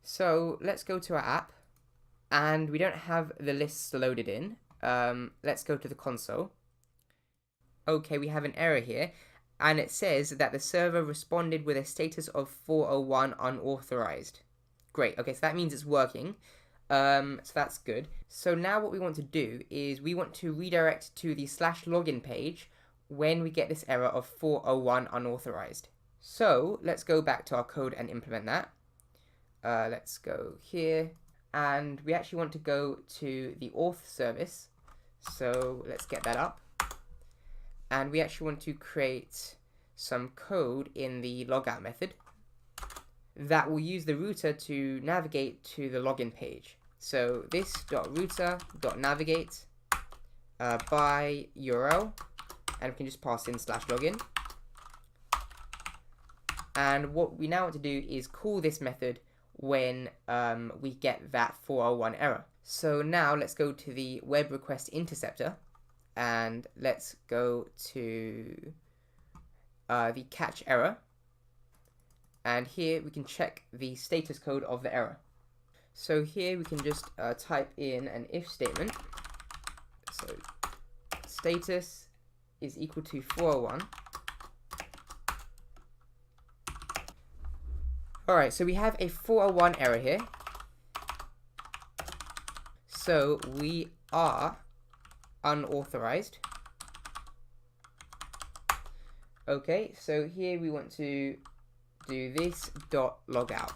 So let's go to our app, and we don't have the lists loaded in. Let's go to the console. Okay, we have an error here, and it says that the server responded with a status of 401 unauthorized. Great, okay, so that means it's working. So that's good. So now what we want to do is we want to redirect to the /login page when we get this error of 401 unauthorized. So let's go back to our code and implement that. Let's go here, and we actually want to go to the auth service. So let's get that up. And we actually want to create some code in the logout method that will use the router to navigate to the login page. So this.router.navigate by URL, and we can just pass in /login. And what we now want to do is call this method when we get that 401 error. So now let's go to the web request interceptor, and let's go to the catch error. And here we can check the status code of the error. So here we can just type in an if statement. So status is equal to 401. Alright, so we have a 401 error here. So we are unauthorized. Okay, so here we want to do this.logout.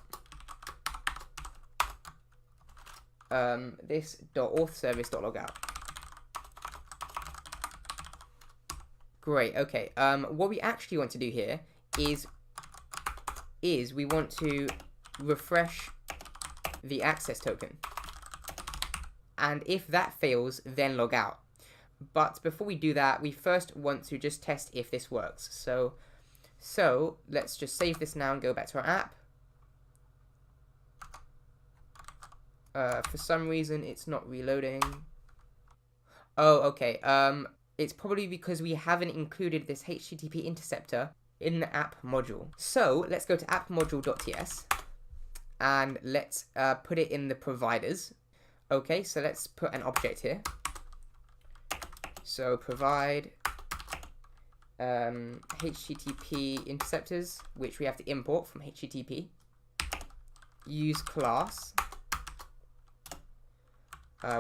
This.authservice.logout. Great, okay. What we actually want to do here is we want to refresh the Acess token. And if that fails, then log out. But before we do that, we first want to just test if this works. So let's just save this now and go back to our app. For some reason, it's not reloading. Oh, okay. It's probably because we haven't included this HTTP interceptor in the app module. So let's go to app-module.ts and let's put it in the providers. Okay, so let's put an object here. So provide HTTP interceptors, which we have to import from HTTP. Use class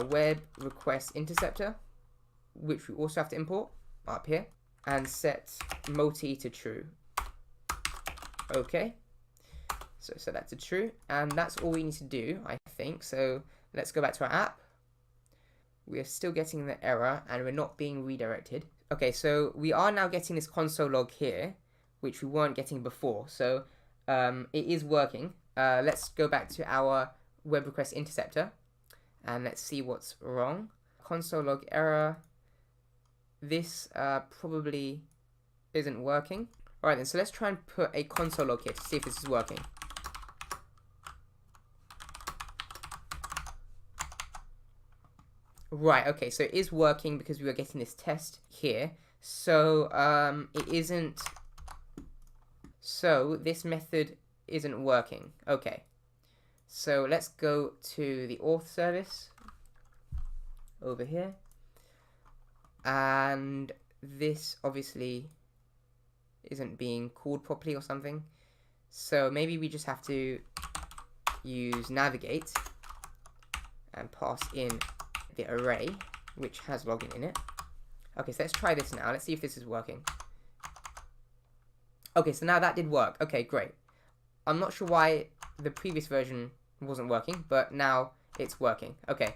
web request interceptor, which we also have to import up here, and set multi to true. Okay, so set that to true, and that's all we need to do, I think. So let's go back to our app. We are still getting the error, and we're not being redirected. Okay, so we are now getting this console log here, which we weren't getting before. So it is working. Let's go back to our web request interceptor, and let's see what's wrong. Console log error. This probably isn't working. All right, then, so let's try and put a console log here to see if this is working. Right, okay, so it is working because we were getting this test here. So it isn't. So this method isn't working. Okay, so let's go to the auth service over here, and this obviously isn't being called properly or something. So maybe we just have to use navigate and pass in the array which has login in it. Okay, so let's try this now. Let's see if this is working. Okay, so now that did work. Okay, great. I'm not sure why the previous version wasn't working, but now it's working. Okay.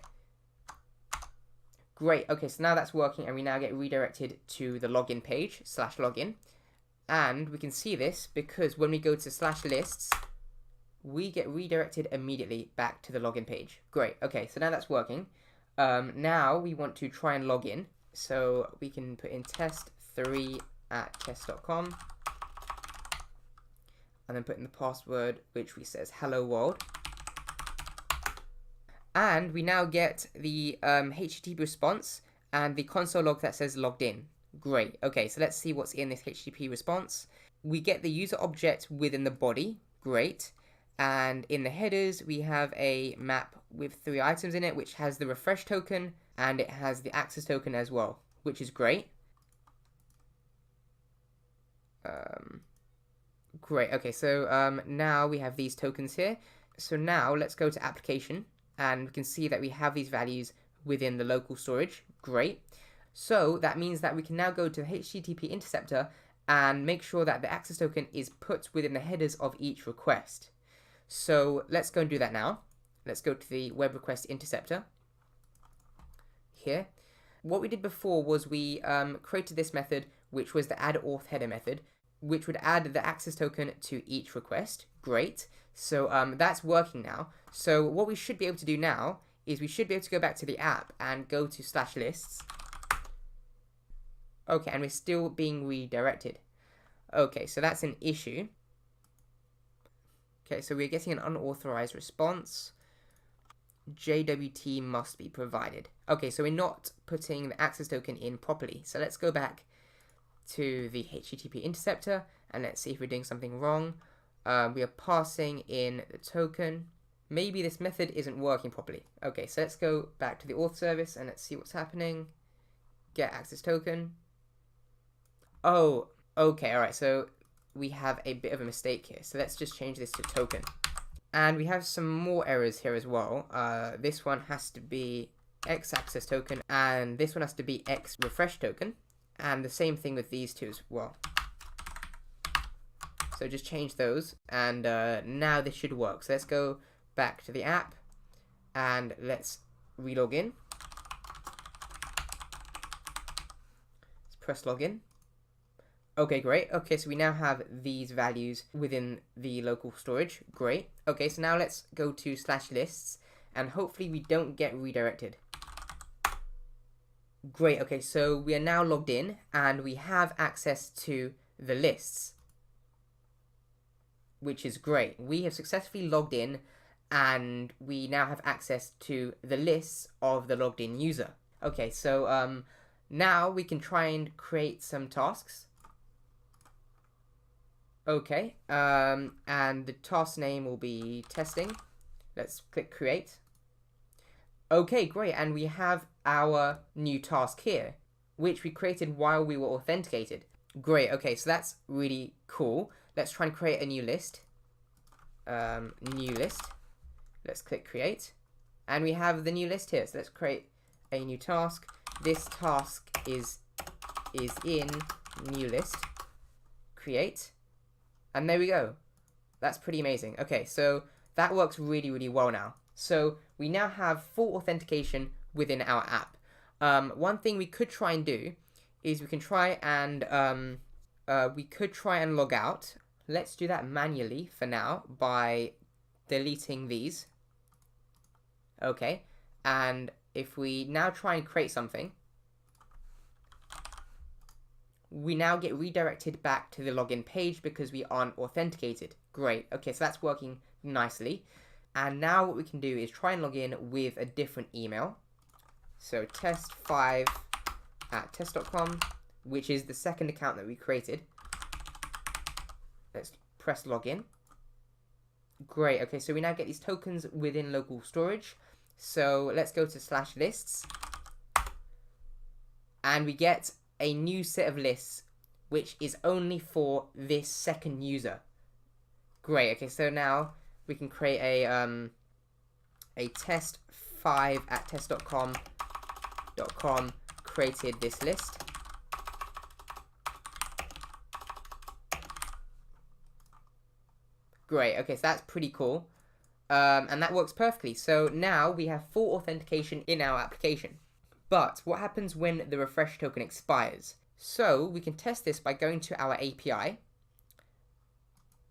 Great. Okay, so now that's working, and we now get redirected to the login page, /login. And we can see this because when we go to /lists, we get redirected immediately back to the login page. Great. Okay, so now that's working. Now we want to try and log in. So we can put in test3@chess.com and then put in the password, which we says hello world. And we now get the HTTP response and the console log that says logged in. Great. Okay, so let's see what's in this HTTP response. We get the user object within the body. Great. And in the headers, we have a map with 3 items in it, which has the refresh token and it has the Acess token as well, which is great. Great. Okay, so now we have these tokens here. So now let's go to application and we can see that we have these values within the local storage. Great. So that means that we can now go to the HTTP interceptor and make sure that the Acess token is put within the headers of each request. So let's go and do that now. Let's go to the web request interceptor here. What we did before was we created this method, which was the add auth header method, which would add the Acess token to each request. Great. So that's working now. So what we should be able to do now is we should be able to go back to the app and go to /lists. Okay, and we're still being redirected. Okay, so that's an issue. Okay, so we're getting an unauthorized response. JWT must be provided. Okay, so we're not putting the Acess token in properly. So let's go back to the HTTP interceptor and let's see if we're doing something wrong. We are passing in the token. Maybe this method isn't working properly. Okay, so let's go back to the auth service and let's see what's happening. Get Acess token. Oh, okay, alright, so we have a bit of a mistake here. So let's just change this to token. And we have some more errors here as well. This one has to be X Acess token and this one has to be X refresh token. And the same thing with these two as well. So just change those and now this should work. So let's go back to the app and let's relog in. Let's press login. Okay, great. Okay, so we now have these values within the local storage. Great. Okay, so now let's go to /lists and hopefully we don't get redirected. Great. Okay, so we are now logged in and we have access to the lists, which is great. We have successfully logged in and we now have access to the lists of the logged in user. Okay, so now we can try and create some tasks. Okay, and the task name will be testing. Let's click create. Okay, great, and we have our new task here, which we created while we were authenticated. Great, okay, so that's really cool. Let's try and create a new list. New list. Let's click create. And we have the new list here, so let's create a new task. This task is in new list. Create. And there we go. That's pretty amazing. Okay, so that works really, really well now. So we now have full authentication within our app. One thing we could try and do is we can try and log out. Let's do that manually for now by deleting these. Okay, and if we now try and create something, we now get redirected back to the login page because we aren't authenticated. Great. Okay, so that's working nicely. And now what we can do is try and log in with a different email. So test5@test.com, which is the second account that we created. Let's press login. Great. Okay, so we now get these tokens within local storage. So let's go to /lists. And we get a new set of lists, which is only for this second user. Great. Okay, so now we can create a test5@test.com created this list. Great. Okay, so that's pretty cool. And that works perfectly. So now we have full authentication in our application. But what happens when the refresh token expires? So we can test this by going to our API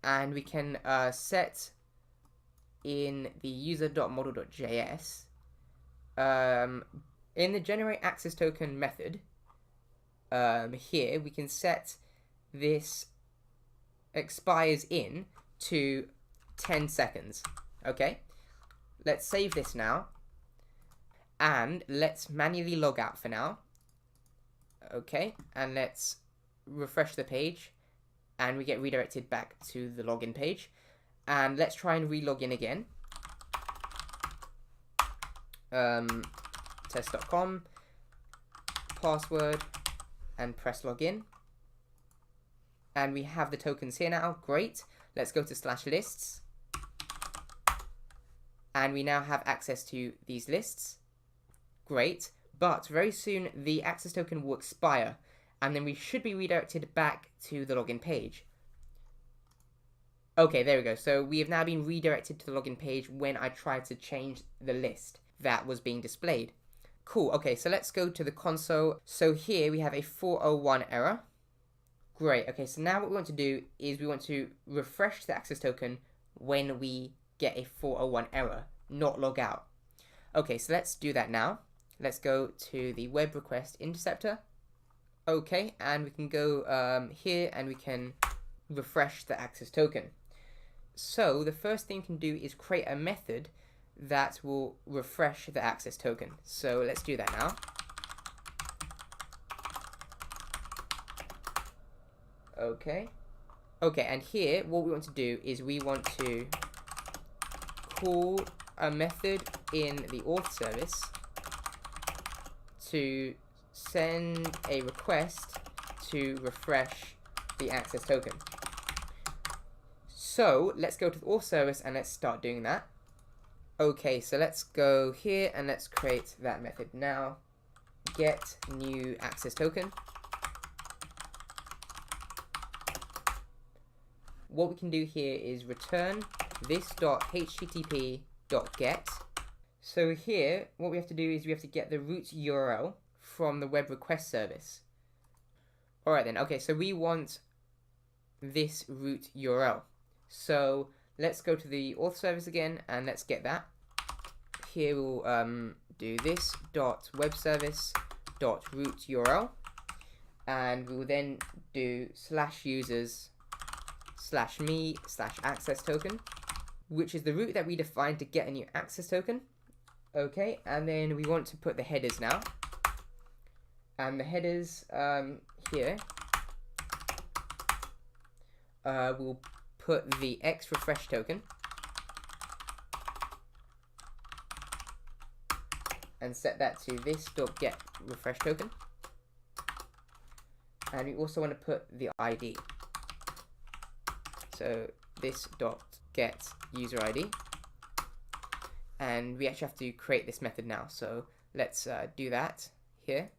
and we can set in the user.model.js in the generate Acess token method here we can set this expires in to 10 seconds. Okay, let's save this now and let's manually log out for now. Okay, and let's refresh the page and we get redirected back to the login page. And let's try and re-log in again. Test.com, password, and press login. And we have the tokens here now. Great. Let's go to /lists. And we now have access to these lists. Great. But very soon the access token will expire, and then we should be redirected back to the login page. Okay, there we go. So we have now been redirected to the login page when I tried to change the list that was being displayed. Cool. Okay, so let's go to the console. So here we have a 401 error. Great. Okay, so now what we want to do is we want to refresh the access token when we get a 401 error, not log out. Okay, so let's do that now. Let's go to the web request interceptor. Okay, and we can go here and we can refresh the access token. So the first thing we can do is create a method that will refresh the access token. So let's do that now. Okay, and here what we want to do is we want to call a method in the auth service to send a request to refresh the access token. So let's go to the auth service and let's start doing that. Okay, so let's go here and let's create that method now. Get new access token. What we can do here is return this.http.get. So here, what we have to do is we have to get the root URL from the web request service. Alright then, okay, so we want this root URL. So let's go to the auth service again and let's get that. Here we'll do this.webservice.root URL, and we will then do /users/me/access token, which is the route that we defined to get a new access token. Okay, and then we want to put the headers now. And the headers here, we'll put the X refresh token and set that to this.get refresh token. And we also want to put the ID. So this.get user ID. And we actually have to create this method now. So let's do that here.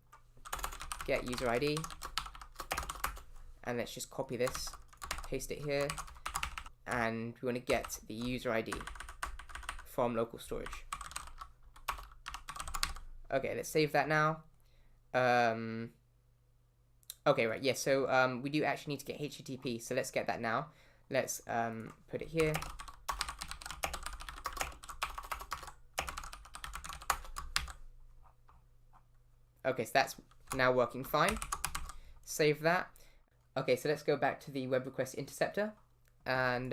Get user ID. And let's just copy this, paste it here. And we want to get the user ID from local storage. Okay, let's save that now. Okay, right, yeah, so we do actually need to get HTTP, so let's get that now. Let's put it here. Okay, so that's now working fine. Save that. Okay, so let's go back to the web request interceptor. And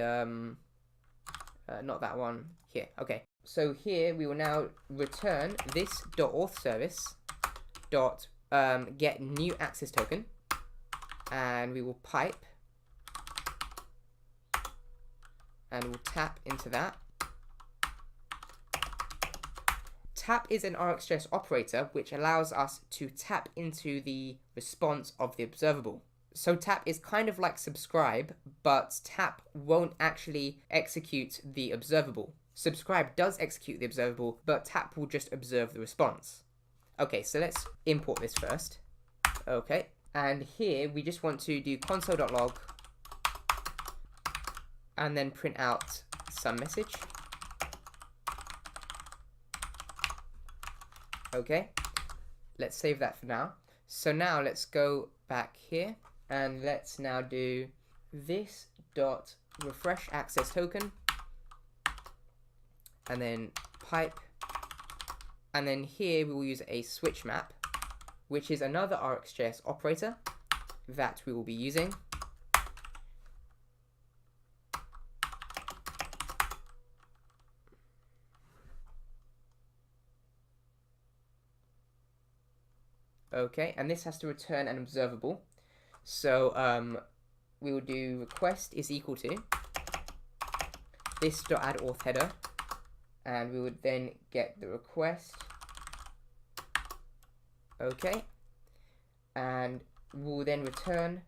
not that one, here. Okay, so here we will now return this.auth service get new access token, and we will pipe and we'll tap into that. Tap is an RxJS operator which allows us to tap into the response of the observable. So tap is kind of like subscribe, but tap won't actually execute the observable. Subscribe does execute the observable, but tap will just observe the response. Okay, so let's import this first. Okay, and here we just want to do console.log and then print out some message. Okay, let's save that for now. So now let's go back here and let's now do this.refresh access token and then pipe, and then here we will use a switch map, which is another RxJS operator that we will be using. Okay, and this has to return an observable. So we will do request is equal to this.add auth header, and we would then get the request. Okay, and we'll then return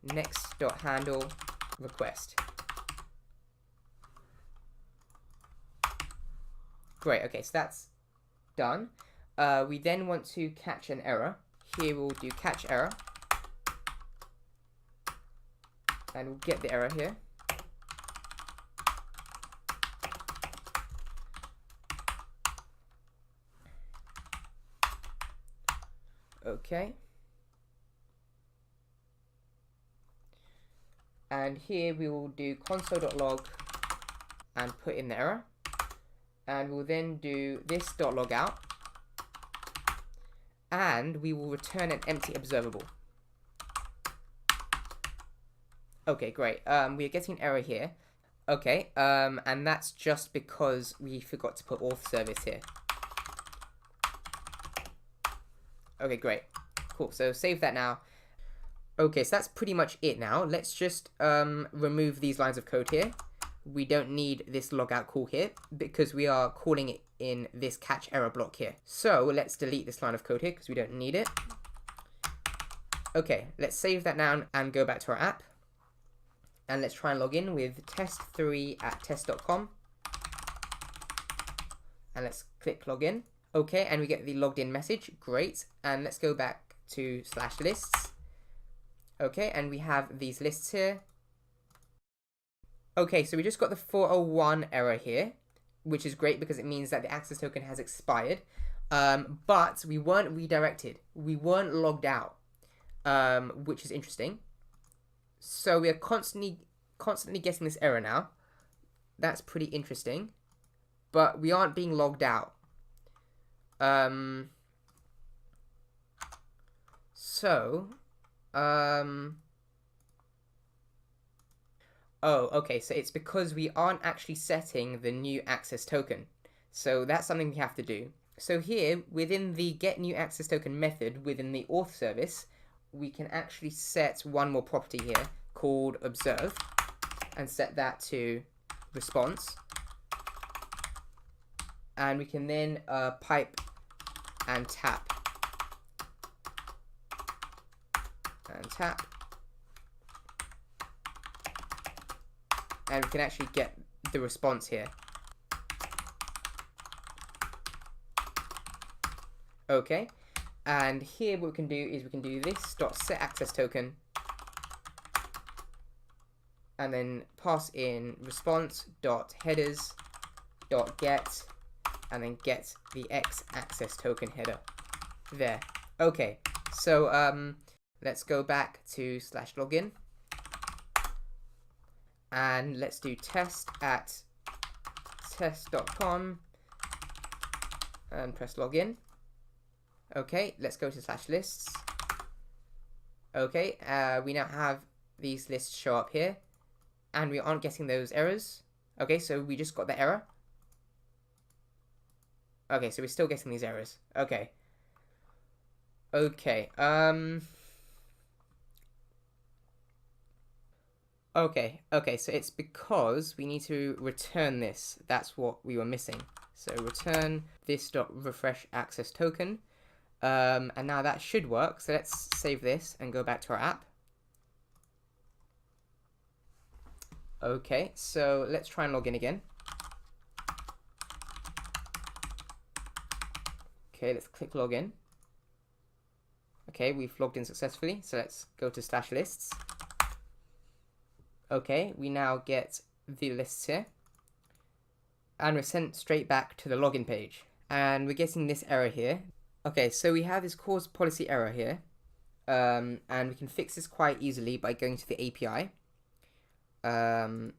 next.handle request. Great, okay, so that's done. We then want to catch an error. Here we'll do catch error, and we'll get the error here. Okay. And here we will do console.log and put in the error. And we'll then do this.logout. And we will return an empty observable. Okay, great. We are getting an error here. Okay, and that's just because we forgot to put auth service here. Okay, great. Cool, so save that now. Okay, so that's pretty much it now. Let's just remove these lines of code here. We don't need this logout call here because we are calling it in this catch error block here. So let's delete this line of code here because we don't need it. Okay, let's save that now and go back to our app. And let's try and log in with test3@test.com. And let's click login. Okay, and we get the logged in message. Great. And let's go back to /lists. Okay, and we have these lists here. Okay, so we just got the 401 error here, which is great because it means that the Acess token has expired. But we weren't redirected. We weren't logged out, which is interesting. So we are constantly getting this error now. That's pretty interesting. But we aren't being logged out. Oh, okay, so it's because we aren't actually setting the new Acess token. So that's something we have to do. So here, within the get new Acess token method within the auth service, we can actually set one more property here called observe and set that to response. And we can then pipe and tap. And tap. And we can actually get the response here. Okay. And here what we can do is we can do this.set Acess token. And then pass in response.headers.get and then get the Acess token header there. Okay, so let's go back to /login and let's do test@test.com and press login. Okay, let's go to /lists. Okay, we now have these lists show up here and we aren't getting those errors. Okay, so we just got the error. Okay, so we're still getting these errors. Okay. Okay, Okay, so it's because we need to return this. That's what we were missing. So return this.refresh Acess token. And now that should work. So let's save this and go back to our app. Okay, so let's try and log in again. Okay, let's click login. Okay, we've logged in successfully. So let's go to /lists. Okay, we now get the lists here. And we're sent straight back to the login page. And we're getting this error here. Okay, so we have this cause policy error here. And we can fix this quite easily by going to the API. And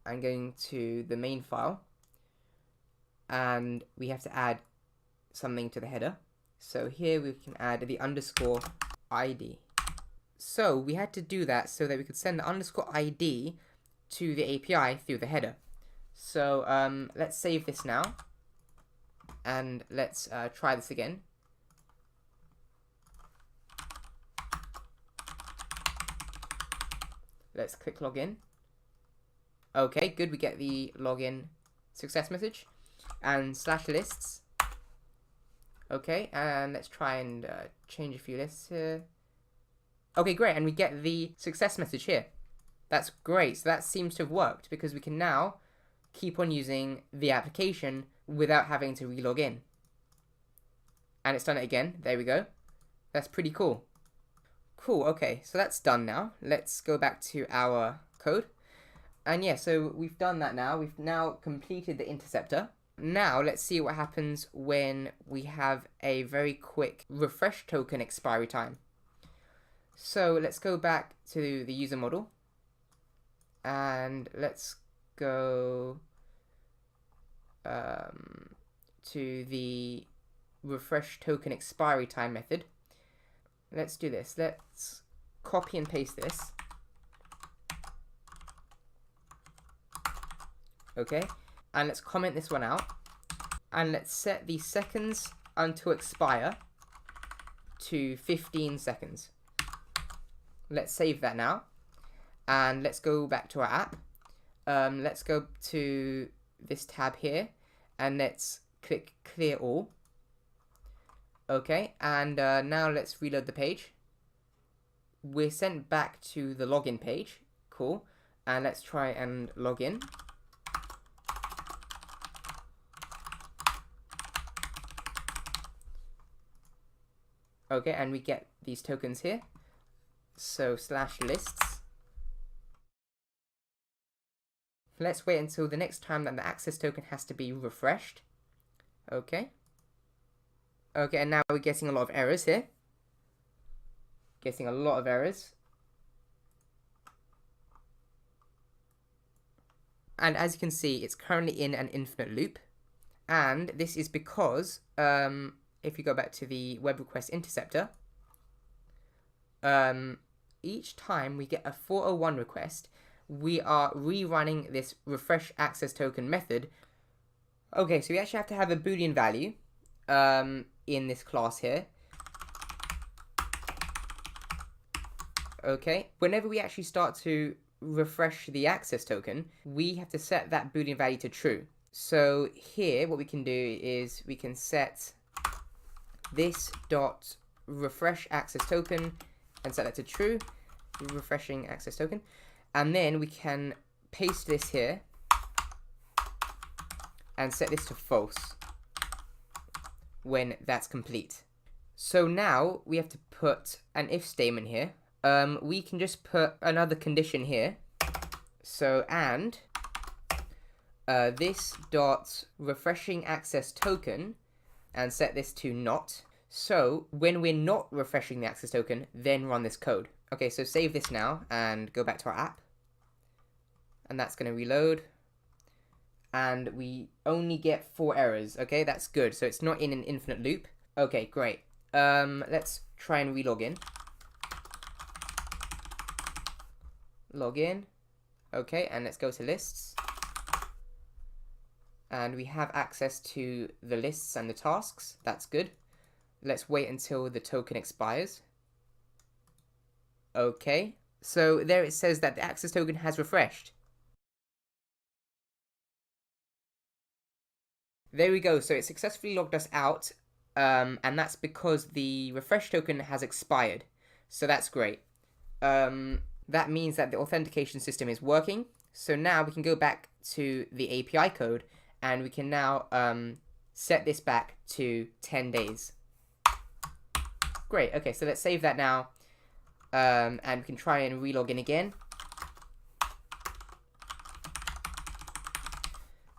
going to the main file. And we have to add something to the header. So here we can add the underscore ID. So we had to do that so that we could send the underscore ID to the API through the header. So let's save this now. And let's try this again. Let's click login. Okay, good. We get the login success message and /lists. Okay, and let's try and change a few lists here. Okay, great, and we get the success message here. That's great. So that seems to have worked because we can now keep on using the application without having to relog in. And it's done it again. There we go. That's pretty cool. Cool, okay, so that's done now. Let's go back to our code. And yeah, so we've done that now. We've now completed the interceptor. Now let's see what happens when we have a very quick refresh token expiry time. So let's go back to the user model. And let's go to the refresh token expiry time method. Let's do this. Let's copy and paste this. Okay, and let's comment this one out. And let's set the seconds until expire to 15 seconds. Let's save that now. And let's go back to our app. Let's go to this tab here and let's click clear all. Okay, and now let's reload the page. We're sent back to the login page. Cool. And let's try and log in. Okay, and we get these tokens here. So /lists. Let's wait until the next time that the Acess token has to be refreshed. Okay. Okay, and now we're getting a lot of errors here. Getting a lot of errors. And as you can see, it's currently in an infinite loop. And this is because, if you go back to the web request interceptor, each time we get a 401 request, we are rerunning this refresh Acess token method. Okay, so we actually have to have a Boolean value in this class here. Okay, whenever we actually start to refresh the Acess token, we have to set that Boolean value to true. So here, what we can do is we can set this dot refresh Acess token and set that to true, refreshing Acess token, and then we can paste this here and set this to false when that's complete. So now we have to put an if statement here. We can just put another condition here. So and this dot refreshing Acess token and set this to not. So when we're not refreshing the Acess token, then run this code. Okay, so save this now and go back to our app. And that's going to reload. And we only get 4 errors. Okay, that's good. So it's not in an infinite loop. Okay, great. Let's try and relog in. Log in. Okay, and let's go to lists. And we have access to the lists and the tasks. That's good. Let's wait until the token expires. Okay, so there it says that the Acess token has refreshed. There we go, so it successfully logged us out, and that's because the refresh token has expired. So that's great. That means that the authentication system is working. So now we can go back to the API code, and we can now set this back to 10 days. Great, okay, so let's save that now, and we can try and relog in again.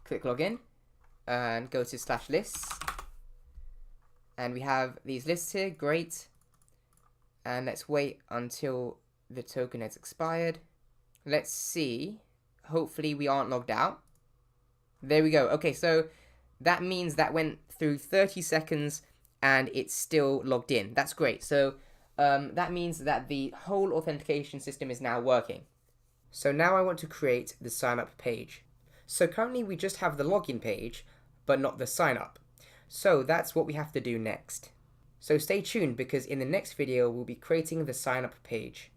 Click login, and go to /lists, and we have these lists here, great. And let's wait until the token has expired. Let's see, hopefully we aren't logged out. There we go. Okay, so that means that went through 30 seconds and it's still logged in. That's great. So that means that the whole authentication system is now working. So now I want to create the sign up page. So currently we just have the login page, but not the sign up. So that's what we have to do next. So stay tuned because in the next video we'll be creating the sign up page.